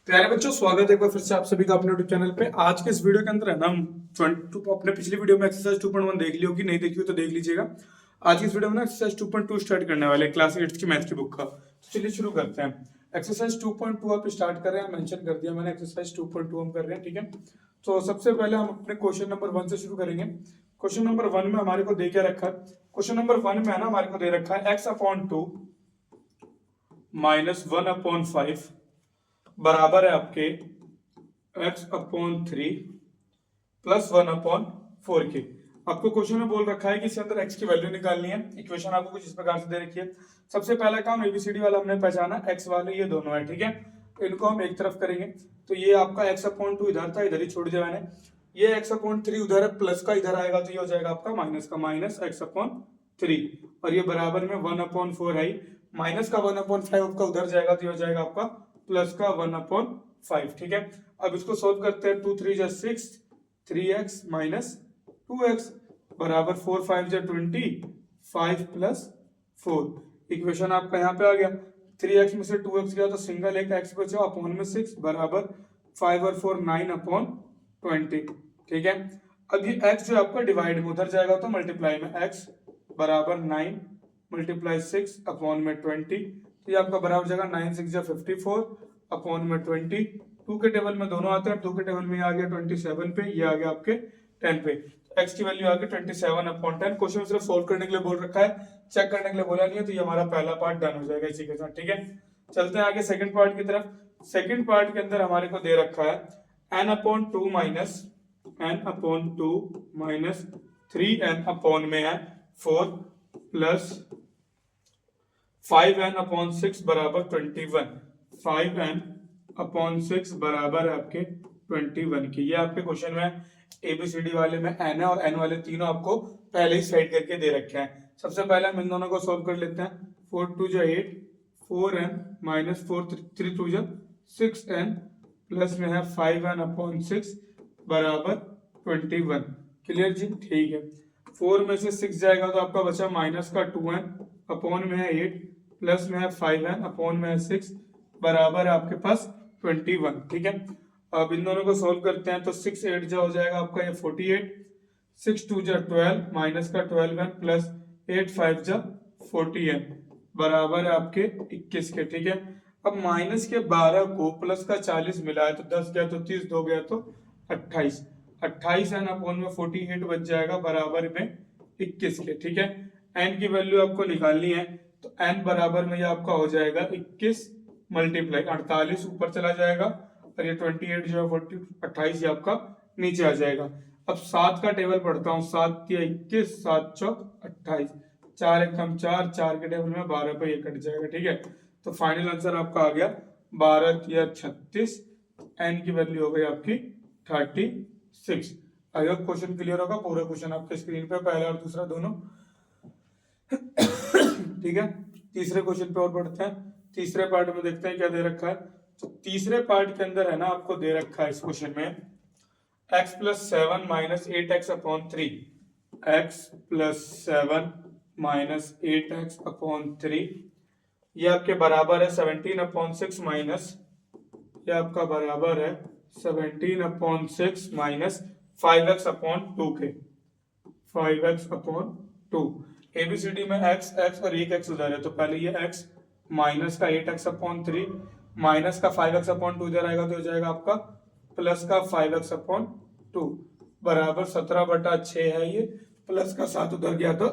प्यारे बच्चों, स्वागत है एक बार फिर से आप सभी का अपने यूट्यूब चैनल पे। आज के इस वीडियो के अंदर है ना हम 22 अपने पिछली वीडियो में एक्सरसाइज 2.1 देख ली होगी, नहीं देखी हो तो देख लीजिएगा। आज की इस वीडियो में ना एक्सरसाइज 2.2 स्टार्ट करने वाले हैं, क्लास 8 की मैथ की बुक का। तो चलिए शुरू करते हैं। एक्सरसाइज 2.2 आप स्टार्ट कर रहे हैं, मेंशन कर दिया मैंने, एक्सरसाइज 2.2 हम कर रहे हैं, ठीक है। तो सबसे पहले हम अपने क्वेश्चन नंबर 1 से शुरू करेंगे। क्वेश्चन नंबर 1 में हमारे को दे क्या रखा है, क्वेश्चन नंबर 1 में है ना हमारे को दे रखा है x/2 -1/5 बराबर है आपके x/3 +1/4 के। आपको क्वेश्चन में बोल रखा है कि इसके अंदर x की वैल्यू निकालनी है। इक्वेशन आपको कुछ इस प्रकार से दे रखी है। सबसे पहला काम एबीसीडी वाला हमने पहचाना, x वाले ये दोनों है, ठीक है। तो इनको हम एक तरफ करेंगे, तो ये आपका x/2 इधर था, इधर ही छोड़ दिया मैंने। ये x/3 उधर है, प्लस का इधर आएगा तो ये हो जाएगा आपका माइनस का, माइनस x/3, और ये बराबर में 1/4 है। माइनस का 1/5 आपका उधर जाएगा तो ये हो जाएगा आपका प्लस का 1/5, ठीक है। अब इसको सोल्व करते हैं। 2 3 6, 3x माइनस 2x बराबर 4 5 20, 5 + 4। इक्वेशन आपका यहाँ पे आ गया। 3x में से 2x गया तो सिंगल एक x बचा, अपॉन में 6 बराबर 5 और 4 9/20, ठीक है। अब ये x जो आपका डिवाइड में उधर जाएगा तो मल्टीप्लाई में, x बराबर 9 × 6 अपॉन में 20, तो ये आपका बराबर जाएगा 9 6 54 अपॉन में 20। 2 के टेबल में दोनों आते हैं, 2 के टेबल में आ गया 27 पे, ये आ गया आपके 10 पे। तो x की वैल्यू आ गई 27/10। क्वेश्चन सिर्फ सोल्व करने के लिए बोल रखा है, चेक करने के लिए बोला नहीं है, तो ये हमारा पहला पार्ट डन हो जाएगा इसी के साथ, ठीक है। चलते हैं आगे सेकंड पार्ट की तरफ। सेकंड पार्ट के अंदर हमारे को दे रखा है n/2 - 3n अपॉन में है 4 प्लस 5n/6 बराबर 21। 5n/6 बराबर है आपके 21 की। ये आपके क्वेश्चन में एबीसीडी वाले में n है और n वाले तीनों आपको पहले ही साइड करके दे रखे हैं। सबसे पहले हम इन दोनों को सॉल्व कर लेते हैं। 4 2 8, 4n - 4 3 2 6n प्लस में है 5n/6 बराबर 21। क्लियर जी, ठीक है। 4 में से 6 जाएगा तो आपका बचा माइनस का 2n अपॉन में है 8 प्लस में है 5n अपॉन में है 6 बराबर है आपके पास 21, ठीक है। अब इन दोनों को सॉल्व करते हैं तो 6 8 जो हो जाएगा आपका ये 48, 6 2 12 माइनस का 12n प्लस 8 5 40n बराबर है आपके 21 के, ठीक है। अब माइनस के 12 को प्लस का 40 मिला है तो 10 गया तो 30, 2 गया तो 28, 28n अपॉन में 48 बच जाएगा बराबर में 21 के, ठीक है। n की वैल्यू आपको निकालनी है तो n बराबर में ये आपका हो जाएगा 21 मल्टीप्लाई 48 ऊपर चला जाएगा और ये 28 जो है 28 ये आपका नीचे आ जाएगा। अब 7 का टेबल पढ़ता हूँ। 7 या 21, 7 चौक 28, 4 एकम 4, 4 के टेबल में 12 पे ये कट जाएगा, ठीक है। तो फाइनल आंसर आपका आ गया 12 या 36। n की वैल्यू हो गई आपकी 36। आई होप क्वेश्चन क्लियर होगा। पूरा क्वेश्चन आपके स्क्रीन पे, पहला और दूसरा दोनों, ठीक है। तीसरे क्वेश्चन पे और बढ़ते हैं। तीसरे पार्ट में देखते हैं क्या दे रखा है। तो तीसरे पार्ट के अंदर है ना आपको दे रखा है इस क्वेश्चन में x + 7 - 8x/3, x + 7 - 8x/3 ये आपके बराबर है 17/6 माइनस, ये आपका बराबर है 17/6 माइनस 5x/2 के, 5x/2। एबीसीडी में x x और एक x उधर है, तो पहले ये x माइनस का 8x/3 माइनस का 5x/2 इधर आएगा तो हो जाएगा आपका प्लस का 5x/2 बराबर 17/6 है। ये प्लस का 7 उधर गया तो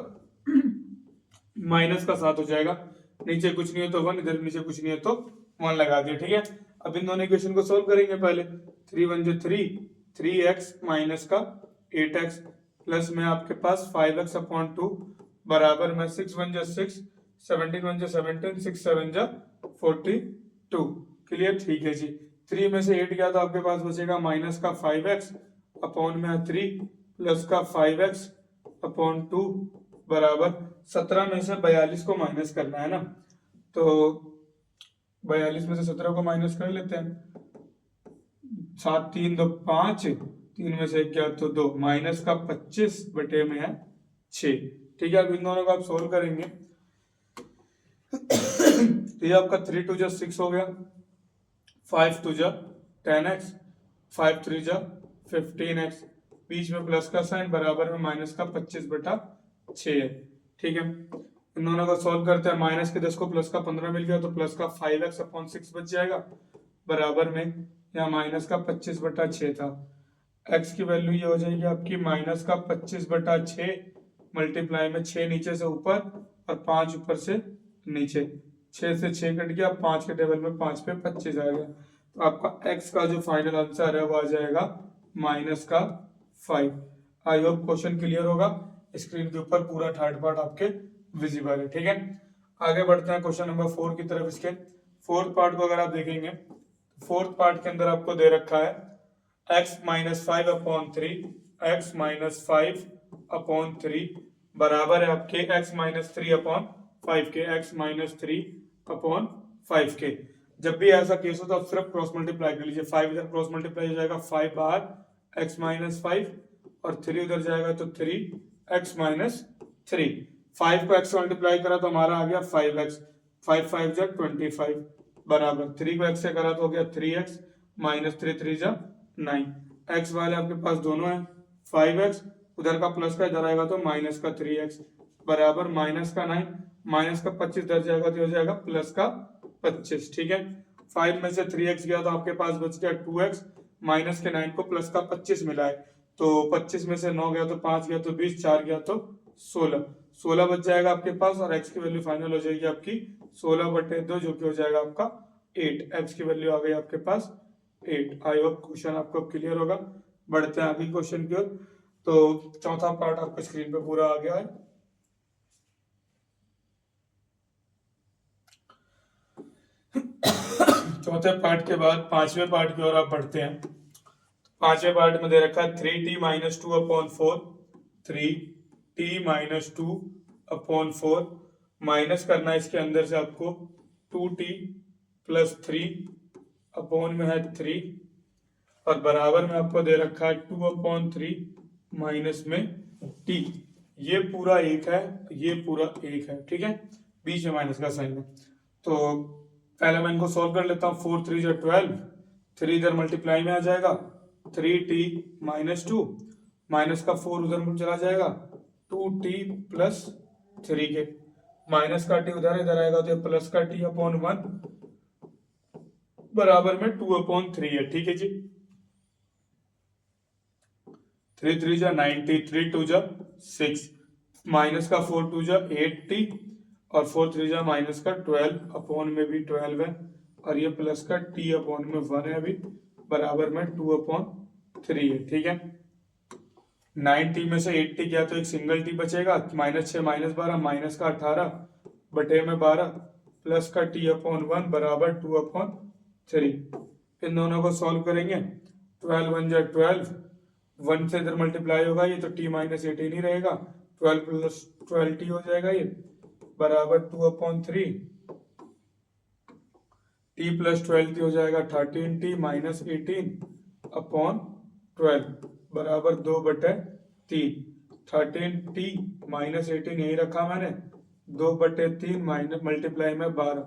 माइनस का 7 हो जाएगा। नीचे कुछ नहीं है तो 1, इधर नीचे कुछ नहीं है तो 1 लगा दिया, ठीक है। अब इन दोनों इक्वेशन को सोल्व करेंगे। पहले 3 1 3, 3x माइनस का 8x प्लस में आपके पास 5x/2 बराबर में 6 1 6, 17 1 17, 6 7 42। क्लियर, ठीक है जी। 3 में से 8 गया तो आपके पास बचेगा माइनस का 5x अपॉन में 3 प्लस का 5x/2 बराबर 17 में से 42 को माइनस करना है ना, तो 42 में से 17 को माइनस कर लेते हैं। 7 3 2 5, 3 में से 1 गया तो 2, माइनस का 25 बटे में है 6, ठीक है। अब इन दोनों को आप सोल्व करेंगे तो ये आपका 3 2 6 हो गया, 5 टू जा 10x, 5 3 जा 15x, बीच में प्लस का साइन, बराबर में माइनस का 25/6 है। ठीक है, इन दोनों को सॉल्व करते हैं। माइनस के 10 को प्लस का 15 मिल गया तो प्लस का 5x/6 बच जाएगा, बराबर में यहाँ माइनस का 25/6 था। x की वैल्यू ये हो जाएगी आपकी माइनस का 25/6 मल्टीप्लाई में 6 नीचे से ऊपर और 5 ऊपर से नीचे, 6 से 6 कट गया, 5 के टेबल में 5 पे 25 आ गया। तो आपका x का जो फाइनल आंसर है वो आ जाएगा माइनस का 5। आई होप क्वेश्चन क्लियर होगा। स्क्रीन के ऊपर पूरा थर्ड पार्ट आपके विजिबल है। ठीक है, आगे बढ़ते हैं क्वेश्चन नंबर 4 की तरफ। इसके फोर्थ पार्ट को अगर आप देखेंगे, फोर्थ पार्ट के अंदर आपको दे रखा है x माइनस 5/3, x माइनस 5/3 बराबर है आपके x माइनस 3/5 के, x माइनस 3/5 के। जब भी ऐसा केस हो तो आप सिर्फ क्रॉस मल्टीप्लाई कर लीजिए। 5 इधर क्रॉस मल्टीप्लाई हो जाएगा 5 बाहर x माइनस 5 और 3 उधर जाएगा तो 3x माइनस 3। 5 को x मल्टीप्लाई करा तो हमारा आ गया 5x, 5 5 जा 25 बराबर 3 को x से करा तो हो गया 3x माइनस 3 3 जा 9। x वाले आपके पास दोनों है, 5x उधर का प्लस का इधर आएगा तो माइनस का 3x बराबर माइनस का 9, माइनस का 25 इधर जाएगा तो हो जाएगा प्लस का 25। ठीक है, 5 में से 3x गया तो आपके पास बच गया 2x, माइनस के 9 को प्लस का 25 मिला है तो 25 में से 9 गया तो 5 गया तो 20, 4 गया तो 16, 16 बच जाएगा आपके पास और x की वैल्यू फाइनल हो जाएगी आपकी 16/2 जो कि हो जाएगा आपका 8। x की वैल्यू आ गई आपके पास 8। आई होप क्वेश्चन आपको क्लियर होगा। बढ़ते हैं आगे क्वेश्चन की ओर। तो चौथा पार्ट आपके स्क्रीन पे पूरा आ गया है। चौथे पार्ट के बाद पांचवें पार्ट की ओर आप बढ़ते हैं। पांचवें पार्ट में दे रखा है 3t minus 2/4, 3t minus 2/4 minus करना है इसके अंदर से आपको 2t प्लस 3 अपॉन में है 3 और बराबर में आपको दे रखा है 2/3 माइनस में t। ये पूरा एक है, ये पूरा एक है। ठीक है, बीच में माइनस का साइन है। तो पहले मैं इनको सॉल्व कर लेता हूँ। 4 3 जा 12, 3 इधर मल्टीप्लाई में आ जाएगा 3t माइनस 2, माइनस का 4 उधर चला जाएगा 2t प्लस 3 के, माइनस का t उधर इधर आएगा तो प्लस का t/1 बराबर में 2/3 है। ठीक है जी, 3 3 जा 90, 3 2 जा 6, माइनस का 4 2 जा 8t और 4 3 जा माइनस का 12 अपॉन में भी 12 है और ये प्लस का t अपॉन में 1 है अभी, बराबर में 2/3 है। ठीक है, 9t में से 8t गया तो एक सिंगल t बचेगा, माइनस 6 माइनस 12 माइनस का 18 बटे में 12 प्लस का t/1 बराबर 2/3। इन दोनों को सॉल्व करेंगे। 12 1 जा 12, 1 से इधर मल्टीप्लाई होगा ये तो t माइनस 18 ही रहेगा, 12 प्लस 12t हो जाएगा ये बराबर 2/3, t प्लस 12t हो जाएगा 13t माइनस 18/12 बराबर 2/3। 13t माइनस 18 यही रखा मैंने, 2/3 माइनस मल्टीप्लाई में 12,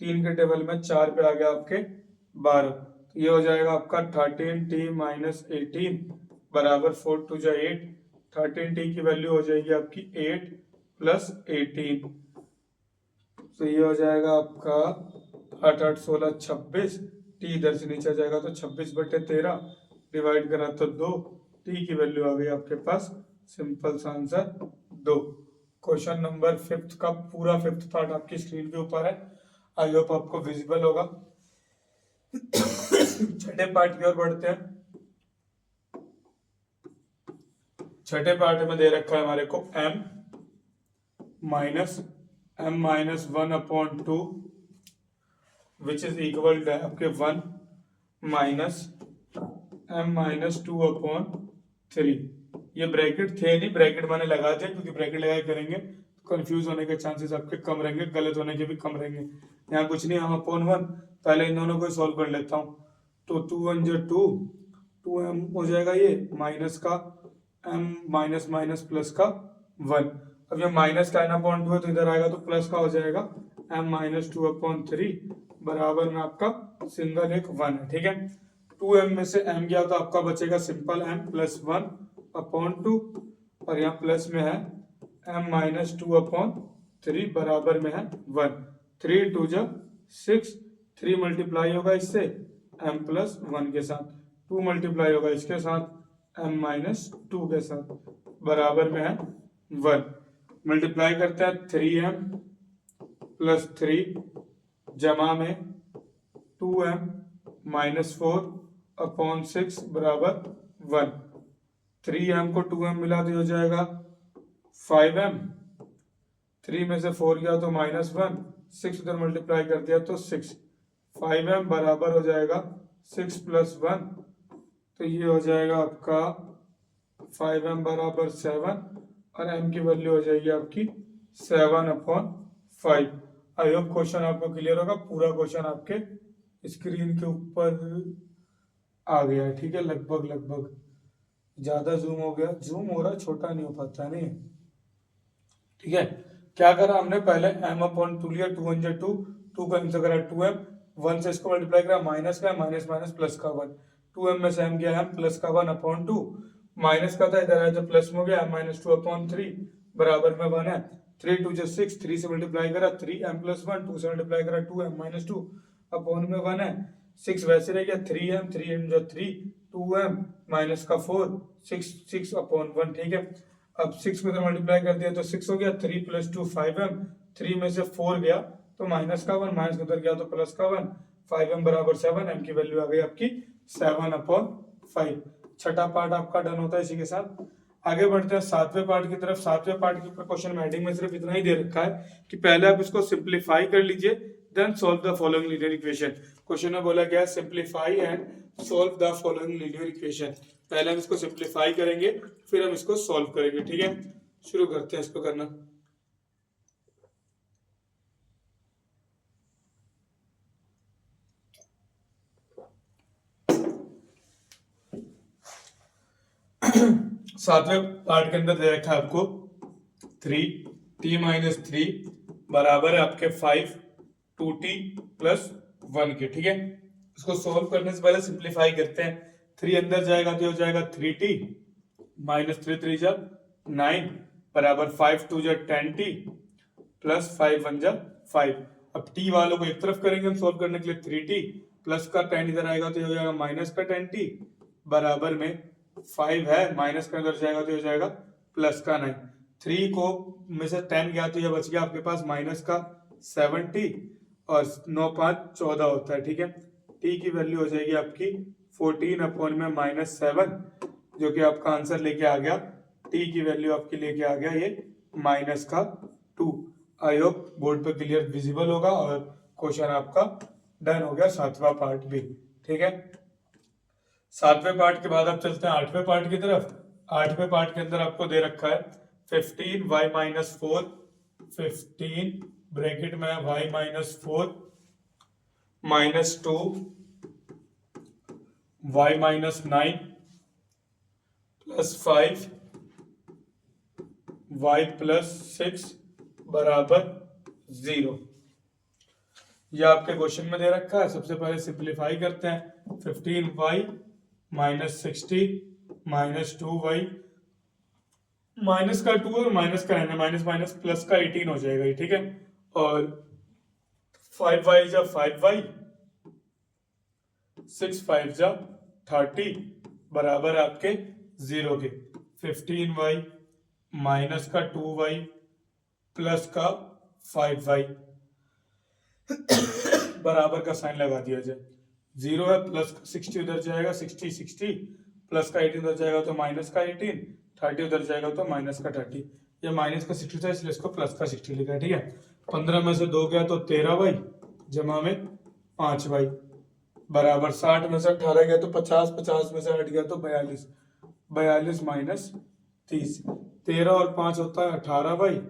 3 के टेबल में 4 पे आ गया आपके 12, तो ये हो जाएगा आपका 13t माइनस 18 बराबर 4 2 जा 8। 13t की वैल्यू हो जाएगी आपकी 8 प्लस 18, तो ये हो जाएगा आपका 8 8 16 26, t इधर से नीचे जाएगा तो 26/13 डिवाइड करा तो 2, t की वैल्यू आ गई आपके पास सिंपल सा आंसर 2। क्वेश्चन नंबर 5 का पूरा 5th पार्ट आपकी स्क्रीन के ऊपर है। आई होप आपको विजिबल होगा। छठे पार्ट की ओर बढ़ते हैं। छठे पार्ट में दे रखा है हमारे को m minus 1/2 which is equal to आपके 1 माइनस m माइनस 2/3। ये ब्रैकेट थे नहीं, ब्रैकेट मैंने लगा दिया क्योंकि ब्रैकेट लगा करेंगे कंफ्यूज होने के चांसेस आपके कम रहेंगे, गलत होने के भी कम रहेंगे। यहाँ कुछ नहीं, हम अपॉन 1 पहले इन दोनों को सॉल्व कर लेता हूँ। तो 2 1 जा 2, 2m हो जाएगा ये माइनस का m माइनस माइनस प्लस का 1। अब ये माइनस का n/2 है तो इधर आएगा तो प्लस का हो जाएगा m माइनस 2/3 बराबर में आपका सिंगल एक 1 है, ठीक है। 2m में से m गया तो आपका बचेगा सिंपल m प्लस 1 अपॉन 2, और यहाँ प्लस में है m माइनस 2 अपॉन 3 बराबर में है 1। 3 2 जा 6, 3 मल्टीप्लाई होगा इससे m प्लस 1 के साथ, 2 मल्टीप्लाई होगा इसके साथ m माइनस 2 के साथ, बराबर में है 1। मल्टीप्लाई करते हैं 3m प्लस 3 जमा में 2m माइनस 4 अपॉन 6 बराबर 1। 3m को 2m मिला तो हो जाएगा 5m, 3 में से 4 गया तो माइनस 1, 6 उधर मल्टीप्लाई कर दिया तो 6, 5m बराबर हो जाएगा 6 प्लस 1, तो ये हो जाएगा आपका 5m बराबर 7, और m की वैल्यू हो जाएगी आपकी 7 अपॉन 5। आई होप क्वेश्चन आपको क्लियर होगा। पूरा क्वेश्चन आपके स्क्रीन के ऊपर आ गया है, ठीक है। लगभग लगभग ज्यादा जूम हो गया, जूम हो रहा, छोटा नहीं हो पाता नहीं, ठीक है। क्या करा हमने, पहले m अपॉन 2 लिया, 2 1 2, 2 का आंसर करा 2m, 1 से इसको मल्टीप्लाई करा, माइनस का माइनस माइनस प्लस का 1, 2m में से m गया m प्लस का 1 अपॉन 2, माइनस का था इधर आया तो प्लस में हो गया माइनस 2 अपॉन 3 बराबर में 1 है। 3 2 जो 6, 3 से मल्टीप्लाई करा 3m प्लस 1, 2 से मल्टीप्लाई करा 2m माइनस 2 अपॉन में 1 है। 6 वैसे रह गया 3m, 3m जो 3, 2m माइनस का 4, 6 अपॉन 1, ठीक है। अब 6 को इधर मल्टीप्लाई कर दिया तो 6 हो गया, 3 प्लस 2 5m, 3 में से 4 गया तो माइनस का 1, माइनस उधर गया तो प्लस का 1, 5m बराबर 7, m की वैल्यू आ गई आपकी 7 अपॉन 5। छठा पार्ट आपका डन होता है इसी के साथ। आगे बढ़ते हैं सातवें पार्ट की तरफ। सातवें पार्ट के ऊपर क्वेश्चन में हेडिंग में सिर्फ इतना ही दे रखा है कि पहले आप इसको सिंप्लीफाई कर लीजिए, then solve the following linear equation. Question में बोला गया है simplify and solve the following linear equation. पहले हम इसको सिंप्लीफाई करेंगे, फिर हम इसको सॉल्व करेंगे, ठीक है। शुरू करते हैं इसको करना। सातवें पार्ट के अंदर दे रखा है आपको 3t माइनस 3 बराबर है आपके 5 2t प्लस 1 के, ठीक है। इसको सॉल्व करने से पहले सिंप्लीफाई करते हैं। 3 अंदर जाएगा तो हो जाएगा 3t माइनस 3 3 जा 9 बराबर 5 2 जा 10t प्लस 5 1 जा 5। अब t वालों को एक तरफ करेंगे हम सॉल्व करने के लिए, 3t प्लस का 10 इधर आएगा तो हो जाएगा माइनस का 10t बराबर में 5 है, माइनस का इधर जाएगा तो हो जाएगा प्लस का 9। 3 को में से 10 गया तो यह बच गया आपके पास माइनस का 70, और 9 5 14 होता है, ठीक है। t की वैल्यू हो जाएगी आपकी 14 अपॉन में माइनस 7, जो कि आपका आंसर लेके आ गया। t की वैल्यू आपकी लेके आ गया ये माइनस का 2। आई होप बोर्ड पे क्लियर विजिबल होगा, और क्वेश्चन आपका डन हो गया सातवां पार्ट भी, ठीक है। सातवें पार्ट के बाद आप चलते हैं आठवें पार्ट की तरफ। आठवें पार्ट के अंदर आपको दे रखा है 15y माइनस 4, 15 ब्रैकेट में y minus 4 minus 2 y minus 9 plus 5 y plus 6 बराबर 0। यह आपके क्वेश्चन में दे रखा है। सबसे पहले सिंप्लीफाई करते हैं। 15y minus 60 minus 2y, minus का 2 और माइनस का है, माइनस माइनस प्लस का 18 हो जाएगा, ठीक है। और 5y जा 5y, 6 5 जा 30 बराबर आपके 0 के। 15y माइनस का 2y प्लस का 5y बराबर का साइन लगा दिया जाए। 0 है, प्लस 60 उधर जाएगा 60 60, प्लस का 18 उधर जाएगा तो माइनस का 18, 30 उधर जाएगा तो माइनस का 30। ये माइनस का 60 था इसलिए इसको प्लस का 60 लिखा है, ठीक है। 15 में से 2 गया तो 13y जमा में 5y बराबर 60 में से 18 गया तो 50, 50 में से 8 गया तो 42, 42 माइनस 30, 13 और 5 होता है 18y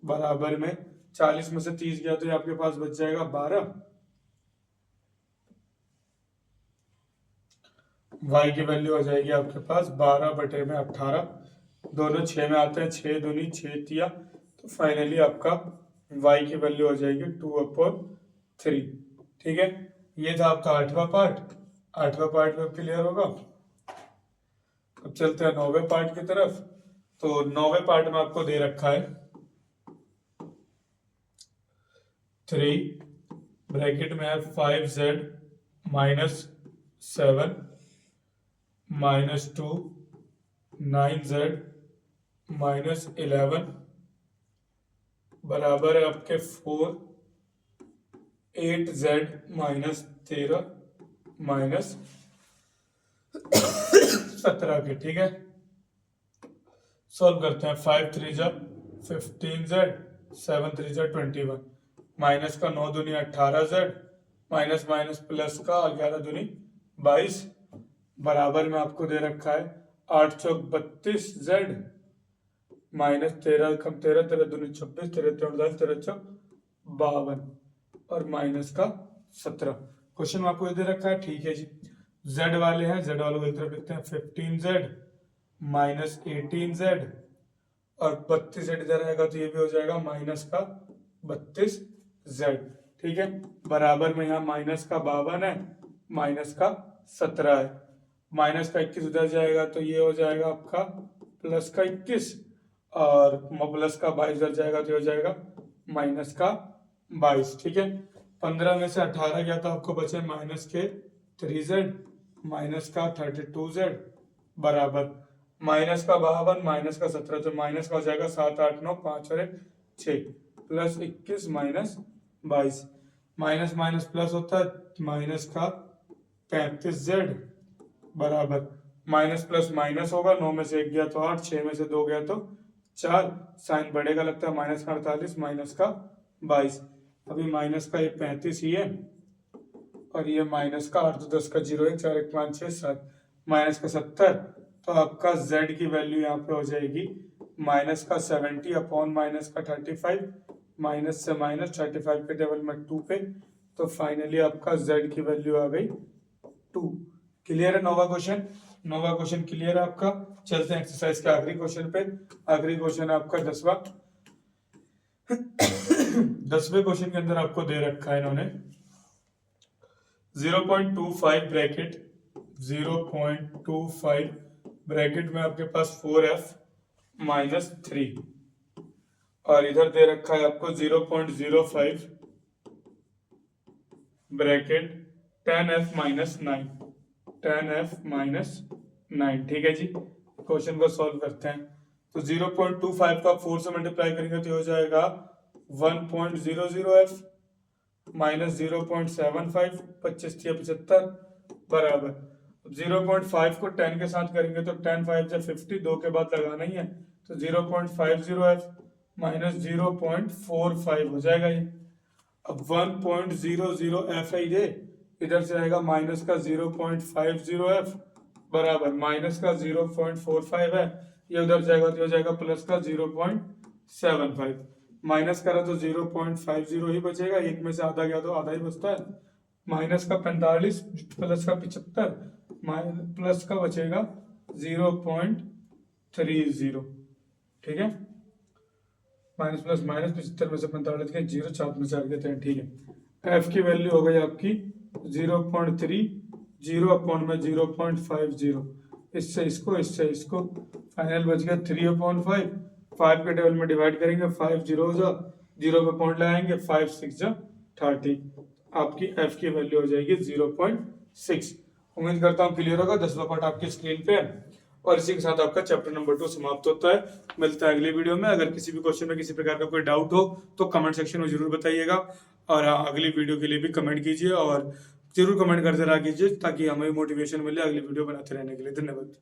बराबर में 40 में से 30 गया तो ये आपके पास बच जाएगा 12। y की वैल्यू आ जाएगी आपके पास 12 बटे में 18, दोनों 6 में आते हैं, 6 दूनी 6 तिया, तो फाइनली आपका y की वैल्यू हो जाएगी 2/3। ठीक है, ये था आपका 8वां पार्ट। 8वां पार्ट में क्लियर होगा। अब चलते हैं 9वें पार्ट की तरफ। तो 9वें पार्ट में आपको दे रखा है 3 ब्रैकेट में है 5z -7 -2 9z -11 बराबर है आपके 4 8z -13 -17 के। ठीक है, सॉल्व करते हैं। 5 3 जा 15z 7 3 जा 21 माइनस का 9 दूनी 18z माइनस माइनस प्लस का 11 दूनी 22 बराबर में आपको दे रखा है 8 चौक 32z माइनस 13 कम 13 13 दूनी 26 13 14 13 चौक 52 और माइनस का 17। क्वेश्चन में आपको ये दे रखा है। ठीक है जी, z वाले हैं, z वालों को एक तरफ लिखते हैं 15z माइनस 18z और 32z इधर आएगा तो ये भी हो जाएगा माइनस का 32z। ठीक है, बराबर में यहाँ माइनस का 52 है, माइनस का 17 है, माइनस का 21 उधर जाएगा तो ये हो जाएगा आपका प्लस का 21 और प्लस का 22 उधर जाएगा तो ये हो जाएगा माइनस का 22। ठीक है, 15 में से 18 गया तो आपको बचे माइनस के 3z माइनस का 32z बराबर माइनस का 52 माइनस का 17 तो माइनस का हो जाएगा 7 8 9 5 और 1 6 plus 21 minus 22 minus minus plus होता है माइनस का 35z बराबर माइनस प्लस माइनस होगा, 9 में से 1 गया तो 8 6 में से 2 गया तो 4 साइन बढ़ेगा लगता है माइनस का 48 माइनस का 22। अभी माइनस का ये 35 ही है और ये माइनस का 8 10 का 0 1 4 1 5 6 7 माइनस का 70 तो आपका z की वैल्यू यहाँ पे हो जाएगी माइनस का 70 अपॉन माइनस का 35 माइनस से माइनस 35 के टेबल में 2 पे तो फाइनली आपका z की वैल्यू आ गई 2। क्लियर है 9वां क्वेश्चन? 9वां क्वेश्चन क्लियर है आपका। चलते हैं एक्सरसाइज के आखिरी क्वेश्चन पे। आखिरी क्वेश्चन है आपका 10वां। 10वें क्वेश्चन के अंदर आपको दे रखा है इन्होंने 0.25 ब्रैकेट 0.25 ब्रैकेट में आपके पास 4f -3 और इधर दे रखा है आपको 0.05 ब्रैकेट 10f -9 10f -9। ठीक है जी, क्वेश्चन को सॉल्व करते हैं। तो 0.25 का 4 से मल्टीप्लाई करेंगे तो हो जाएगा 1.00f माइनस 0.75 25 75 बराबर 0.5 को 10 के साथ करेंगे तो 10 5 से 50 2 के बाद लगाना ही है तो 0.50f माइनस 0.45 हो जाएगा ये। अब 1.00f है ये, इधर से आएगा माइनस का 0.50f बराबर माइनस का 0.45 है, ये उधर जाएगा तो हो जाएगा प्लस का 0.75 माइनस करा तो 0.50 ही बचेगा, एक में से आधा गया तो आधा ही बचता है। माइनस का 45 प्लस का 75 प्लस का बचेगा 0.30। ठीक है, माइनस प्लस माइनस 75 में से 45 के 0 4 में 4 के 3। ठीक है, एफ की वैल्यू हो गई आपकी 0.3 0 अपॉन में 0.50 इससे इसको फाइनल बच गया 3/5 5 के टेबल में डिवाइड करेंगे 5 0 हो जा 0 पे पॉइंट लगाएंगे 5 6 जा 30 आपकी एफ की वैल्यू हो जाएगी 0.6। उम्मीद करता हूँ क्लियर होगा। 10वां पार्ट आपकी स्क्रीन पे है और इसी के साथ आपका चैप्टर नंबर 2 समाप्त होता है। मिलता है अगले वीडियो में। अगर किसी भी क्वेश्चन में किसी प्रकार का कोई डाउट हो तो कमेंट सेक्शन में जरूर बताइएगा और अगली वीडियो के लिए भी कमेंट कीजिए और जरूर कमेंट करते रहा कीजिए ताकि हमें मोटिवेशन मिले अगली वीडियो बनाते रहने के लिए। धन्यवाद।